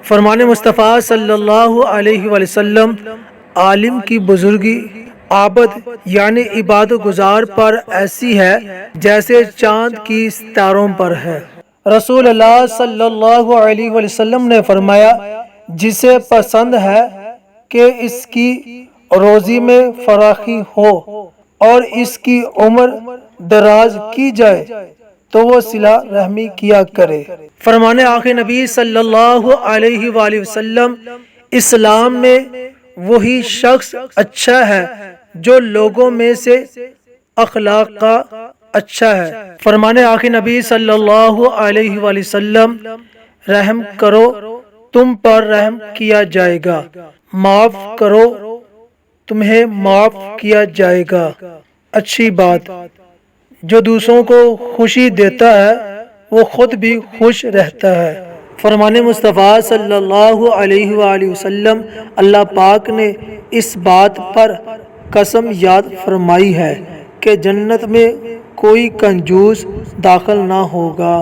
فرمان مصطفیٰ صلی اللہ علیہ وآلہ وسلم، عالم کی بزرگی عابد یعنی عبادت گزار پر ایسی ہے جیسے چاند کی ستاروں پر ہے۔ رسول اللہ صلی اللہ علیہ وآلہ وسلم نے فرمایا، جسے پسند ہے کہ اس کی روزی میں فراخی ہو اور اس کی عمر دراز کی جائے تو وہ صلہ رحمی کیا کرے۔ فرمان آخر نبی صلی اللہ علیہ وآلہ وسلم، اسلام میں وہی شخص اچھا ہے جو لوگوں میں سے اخلاق کا اچھا ہے۔ فرمان آخر نبی صلی اللہ علیہ وآلہ وسلم، رحم کرو تم پر رحم کیا جائے گا، معاف کرو تمہیں معاف کیا جائے گا۔ اچھی بات، جو دوسروں کو خوشی دیتا ہے وہ خود بھی خوش رہتا ہے۔ فرمان مصطفیٰ صلی اللہ علیہ وآلہ وسلم، اللہ پاک نے اس بات پر قسم یاد فرمائی ہے کہ جنت میں کوئی کنجوس داخل نہ ہوگا۔